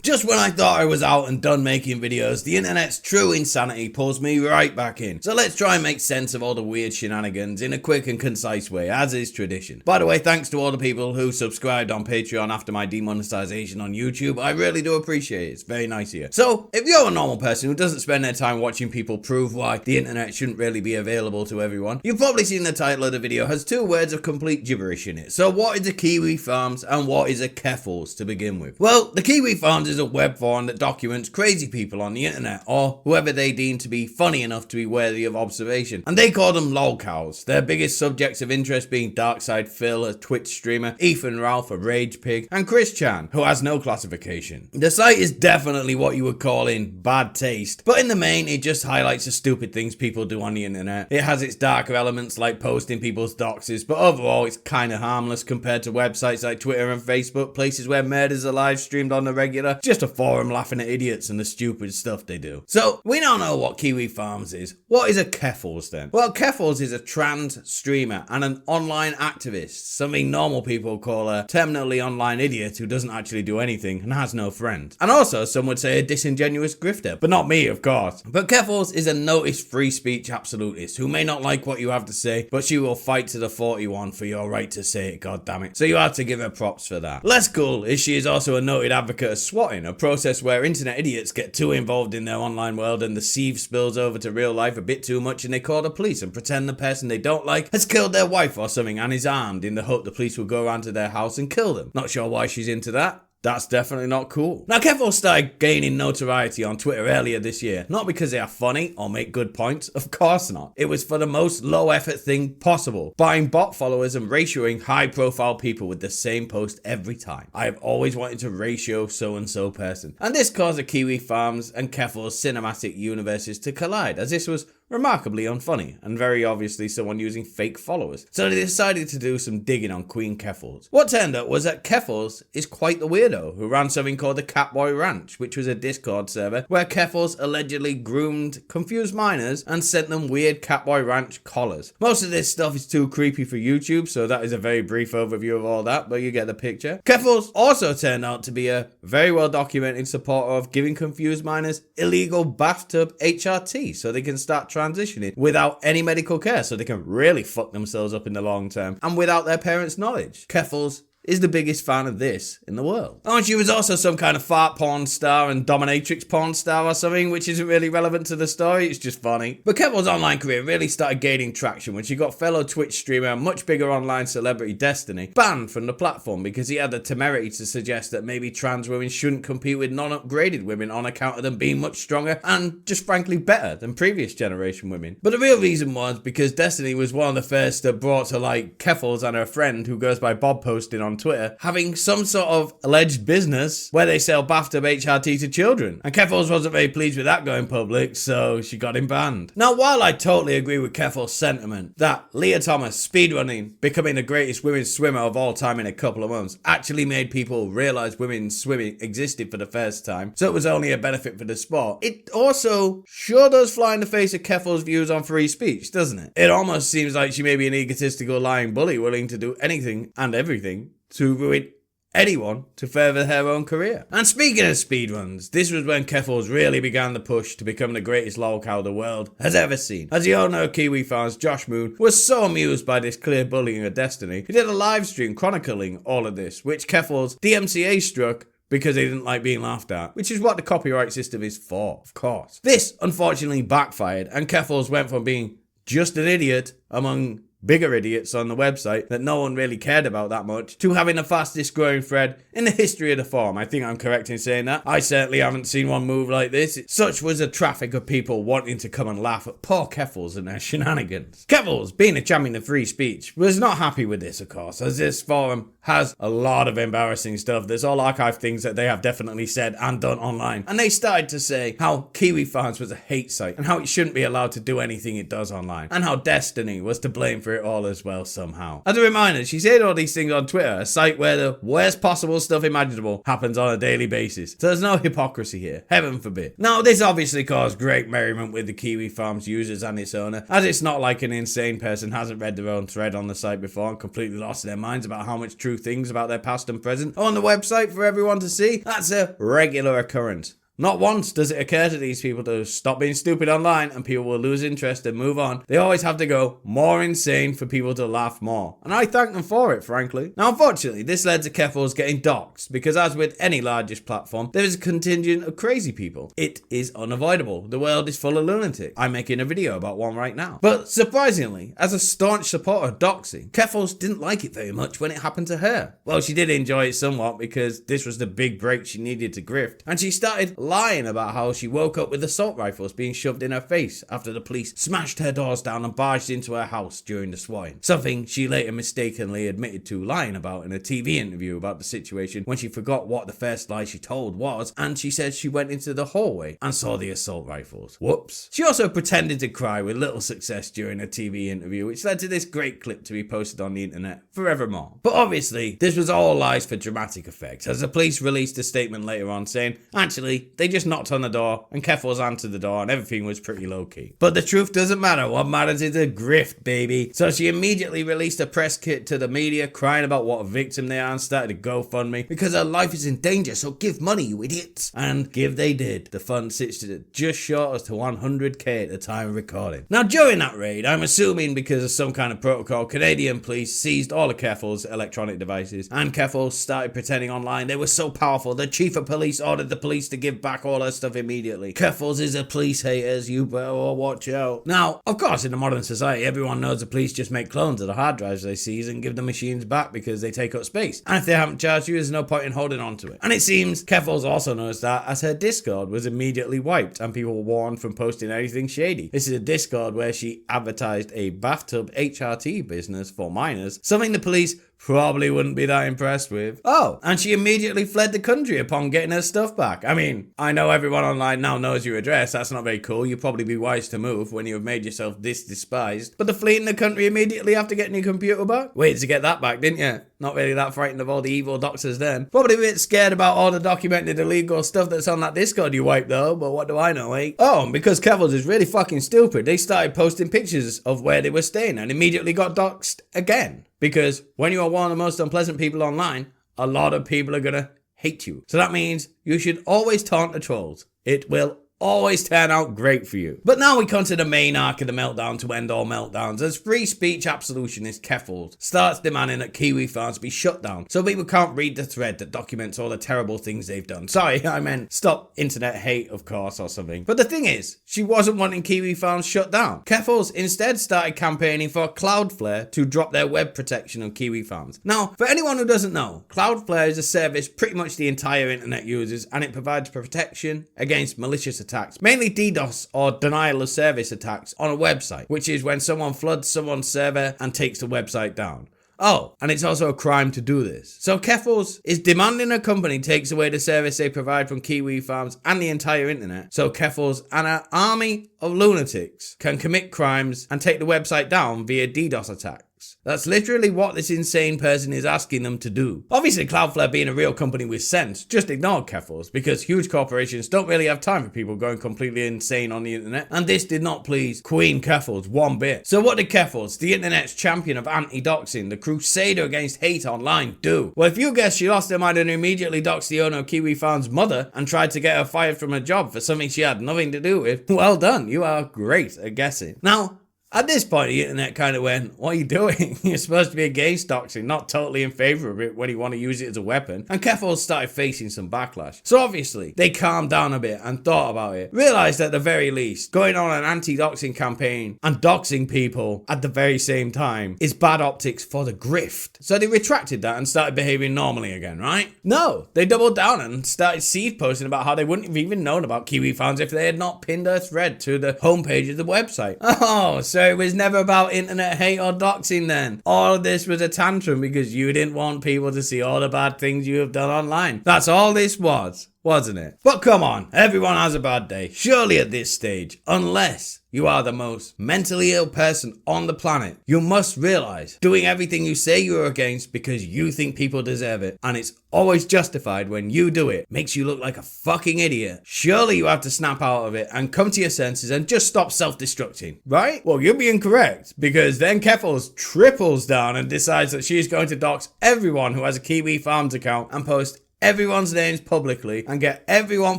Just when I thought I was out and done making videos, the internet's true insanity pulls me right back in. So let's try and make sense of all the weird shenanigans in a quick and concise way, as is tradition. By the way, thanks to all the people who subscribed on Patreon after my demonetization on YouTube. I really do appreciate it. It's very nice here. So, if you're a normal person who doesn't spend their time watching people prove why the internet shouldn't really be available to everyone, you've probably seen the title of the video has two words of complete gibberish in it. So what is a Kiwifarms and what is a Keffals to begin with? Well, the Kiwifarms is a web forum that documents crazy people on the internet, or whoever they deem to be funny enough to be worthy of observation. And they call them lolcows. Their biggest subjects of interest being Darkside Phil, a Twitch streamer, Ethan Ralph, a Rage Pig, and Chris Chan, who has no classification. The site is definitely what you would call in bad taste, but in the main it just highlights the stupid things people do on the internet. It has its darker elements like posting people's doxes, but overall it's kinda harmless compared to websites like Twitter and Facebook, places where murders are live streamed on the regular. Just a forum laughing at idiots and the stupid stuff they do. So we now know what Kiwifarms is. What is a Keffals then? Well, Keffals is a trans streamer and an online activist, something normal people call a terminally online idiot who doesn't actually do anything and has no friends. And also some would say a disingenuous grifter, but not me, of course. But Keffals is a noticed free speech absolutist who may not like what you have to say, but she will fight to the 41 for your right to say it, goddammit. So you have to give her props for that. Less cool is she is also a noted advocate of swatting, a process where internet idiots get too involved in their online world and the sieve spills over to real life a bit too much and they call the police and pretend the person they don't like has killed their wife or something and is armed in the hope the police will go around to their house and kill them. Not sure why she's into that. That's definitely not cool. Now, Keffals started gaining notoriety on Twitter earlier this year, not because they are funny or make good points, of course not. It was for the most low effort thing possible, buying bot followers and ratioing high profile people with the same post every time. I have always wanted to ratio so and so person. And this caused the Kiwifarms and Keffals cinematic universes to collide, as this was remarkably unfunny, and very obviously someone using fake followers. So they decided to do some digging on Queen Keffals. What turned up was that Keffals is quite the weirdo who ran something called the Catboy Ranch, which was a Discord server where Keffals allegedly groomed confused minors and sent them weird Catboy Ranch collars. Most of this stuff is too creepy for YouTube, so that is a very brief overview of all that, but you get the picture. Keffals also turned out to be a very well documented supporter of giving confused minors illegal bathtub HRT so they can start transitioning without any medical care, so they can really fuck themselves up in the long term and without their parents' knowledge. Keffals is the biggest fan of this in the world. Oh, and she was also some kind of fart porn star and dominatrix porn star or something, which isn't really relevant to the story, it's just funny. But Keffals' online career really started gaining traction when she got fellow Twitch streamer and much bigger online celebrity Destiny banned from the platform because he had the temerity to suggest that maybe trans women shouldn't compete with non-upgraded women on account of them being much stronger and just frankly better than previous generation women. But the real reason was because Destiny was one of the first that brought to light Keffals and her friend, who goes by Bob Posting on Twitter, having some sort of alleged business where they sell bathtub HRT to children. And Keffals wasn't very pleased with that going public, so she got him banned. Now, while I totally agree with Keffals' sentiment that Leah Thomas speedrunning, becoming the greatest women's swimmer of all time in a couple of months, actually made people realize women's swimming existed for the first time, so it was only a benefit for the sport, it also sure does fly in the face of Keffals' views on free speech, doesn't it? It almost seems like she may be an egotistical lying bully willing to do anything and everything to ruin anyone to further her own career. And speaking of speedruns, this was when Keffals really began the push to become the greatest lolcow the world has ever seen. As you all know, Kiwifarms Josh Moon was so amused by this clear bullying of Destiny, he did a live stream chronicling all of this, which Keffals DMCA struck because they didn't like being laughed at, which is what the copyright system is for, of course. This unfortunately backfired, and Keffals went from being just an idiot among bigger idiots on the website that no one really cared about that much, to having the fastest growing thread in the history of the forum. I think I'm correct in saying that. I certainly haven't seen one move like this. Such was the traffic of people wanting to come and laugh at poor Keffals and their shenanigans. Keffals, being a champion of free speech, was not happy with this, of course, as this forum has a lot of embarrassing stuff. There's all archived things that they have definitely said and done online. And they started to say how Kiwifarms was a hate site and how it shouldn't be allowed to do anything it does online, and how Destiny was to blame for it all as well somehow. As a reminder, she said all these things on Twitter, a site where the worst possible stuff imaginable happens on a daily basis. So there's no hypocrisy here, heaven forbid. Now, this obviously caused great merriment with the Kiwifarms users and its owner, as it's not like an insane person hasn't read their own thread on the site before and completely lost their minds about how much true things about their past and present on the website for everyone to see. That's a regular occurrence. Not once does it occur to these people to stop being stupid online and people will lose interest and move on. They always have to go more insane for people to laugh more. And I thank them for it, frankly. Now, unfortunately, this led to Keffals getting doxxed because as with any largest platform, there is a contingent of crazy people. It is unavoidable. The world is full of lunatics. I'm making a video about one right now. But surprisingly, as a staunch supporter of doxing, Keffals didn't like it very much when it happened to her. Well, she did enjoy it somewhat because this was the big break she needed to grift. And she started lying about how she woke up with assault rifles being shoved in her face after the police smashed her doors down and barged into her house during the swine. Something she later mistakenly admitted to lying about in a TV interview about the situation when she forgot what the first lie she told was, and she said she went into the hallway and saw the assault rifles. Whoops. She also pretended to cry with little success during a TV interview, which led to this great clip to be posted on the internet forevermore. But obviously, this was all lies for dramatic effect, as the police released a statement later on saying, actually, they just knocked on the door and Keffals answered the door and everything was pretty low key. But the truth doesn't matter. What matters is a grift, baby. So she immediately released a press kit to the media crying about what a victim they are and started a GoFundMe because her life is in danger, so give money, you idiots. And give they did. The fund sits at just short of 100k at the time of recording. Now during that raid, I'm assuming because of some kind of protocol, Canadian police seized all of Keffals' electronic devices and Keffals started pretending online they were so powerful the chief of police ordered the police to give back all her stuff immediately. Keffals is a police haters, you better watch out. Now, of course, in a modern society, everyone knows the police just make clones of the hard drives they seize and give the machines back because they take up space. And if they haven't charged you, there's no point in holding on to it. And it seems Keffals also knows that as her Discord was immediately wiped and people were warned from posting anything shady. This is a Discord where she advertised a bathtub HRT business for minors, something the police probably wouldn't be that impressed with. Oh, and she immediately fled the country upon getting her stuff back. I mean, I know everyone online now knows your address. That's not very cool. You'd probably be wise to move when you have made yourself this despised. But the fleeing the country immediately after getting your computer back? Waited to get that back, didn't you? Not really that frightened of all the evil doxers then. Probably a bit scared about all the documented illegal stuff that's on that Discord you wiped though, but what do I know, eh? Oh, and because Keffals is really fucking stupid, they started posting pictures of where they were staying and immediately got doxed again. Because when you are one of the most unpleasant people online, a lot of people are gonna hate you. So that means you should always taunt the trolls. It will always turn out great for you. But now we come to the main arc of the meltdown to end all meltdowns, as free speech absolutionist Keffals starts demanding that Kiwifarms be shut down so people can't read the thread that documents all the terrible things they've done. Sorry, I meant stop internet hate, of course, or something. But the thing is, she wasn't wanting Kiwifarms shut down. Keffals instead started campaigning for Cloudflare to drop their web protection on Kiwifarms. Now, for anyone who doesn't know, Cloudflare is a service pretty much the entire internet uses, and it provides protection against malicious attacks, mainly DDoS or denial of service attacks on a website, which is when someone floods someone's server and takes the website down. Oh, and it's also a crime to do this. So Keffals is demanding a company takes away the service they provide from Kiwifarms and the entire internet, so Keffals and an army of lunatics can commit crimes and take the website down via DDoS attacks. That's literally what this insane person is asking them to do. Obviously, Cloudflare being a real company with sense just ignored Keffals because huge corporations don't really have time for people going completely insane on the internet, and this did not please Queen Keffals one bit. So what did Keffals, the internet's champion of anti-doxing, the crusader against hate online, do? Well, if you guessed she lost her mind and immediately doxed the owner of Kiwifarms' mother and tried to get her fired from her job for something she had nothing to do with, well done, you are great at guessing. Now, at this point, the internet kind of went, what are you doing? You're supposed to be against doxing, not totally in favor of it when you want to use it as a weapon. And Keffals started facing some backlash. So obviously, they calmed down a bit and thought about it. Realized at the very least, going on an anti-doxing campaign and doxing people at the very same time is bad optics for the grift. So they retracted that and started behaving normally again, right? No, they doubled down and started seed posting about how they wouldn't have even known about Kiwifarms if they had not pinned their thread to the homepage of the website. Oh, so it was never about internet hate or doxing then. All of this was a tantrum because you didn't want people to see all the bad things you have done online. That's all this was. wasn't it? But come on, everyone has a bad day, surely at this stage, unless you are the most mentally ill person on the planet. You must realize doing everything you say you're against because you think people deserve it, and it's always justified when you do it, makes you look like a fucking idiot. Surely you have to snap out of it and come to your senses and just stop self-destructing, right? Well, you'll be incorrect, because then Keffals triples down and decides that she's going to dox everyone who has a Kiwifarms account and post everyone's names publicly and get everyone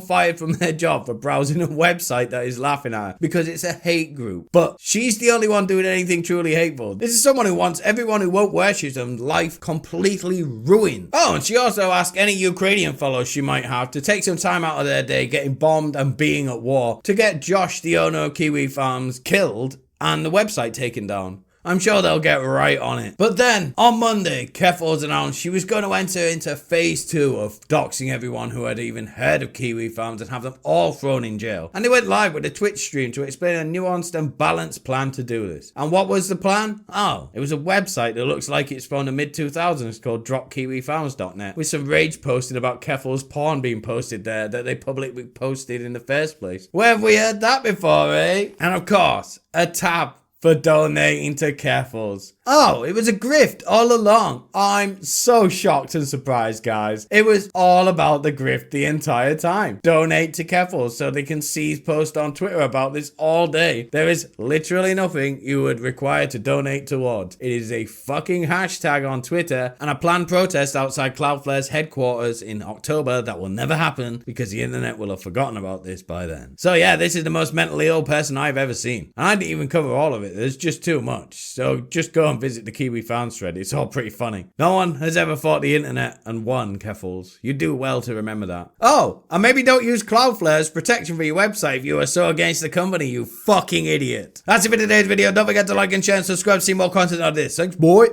fired from their job for browsing a website that is laughing at her because it's a hate group. But she's the only one doing anything truly hateful. This is someone who wants everyone who won't worship them life completely ruined. Oh, and she also asked any Ukrainian fellows she might have to take some time out of their day getting bombed and being at war to get Josh, the owner of Kiwifarms, killed and the website taken down. I'm sure they'll get right on it. But then, on Monday, Keffals announced she was going to enter into phase 2 of doxing everyone who had even heard of Kiwifarms and have them all thrown in jail. And they went live with a Twitch stream to explain a nuanced and balanced plan to do this. And what was the plan? Oh, it was a website that looks like it's from the mid-2000s called dropkiwifarms.net, with some rage posted about Keffals' porn being posted there that they publicly posted in the first place. Where have we heard that before, eh? And of course, a tab for donating to Keffals. Oh, it was a grift all along. I'm so shocked and surprised, guys. It was all about the grift the entire time. Donate to Keffals so they can cease post on Twitter about this all day. There is literally nothing you would require to donate towards. It is a fucking hashtag on Twitter and a planned protest outside Cloudflare's headquarters in October that will never happen because the internet will have forgotten about this by then. So yeah, this is the most mentally ill person I've ever seen. And I didn't even cover all of it. There's just too much. So just go and visit the Kiwifarms thread. It's all pretty funny. No one has ever fought the internet and won, Keffals. You do well to remember that. Oh, and maybe don't use Cloudflare as protection for your website if you are so against the company, you fucking idiot. That's it for today's video. Don't forget to like and share and subscribe to see more content like this. Thanks, boy.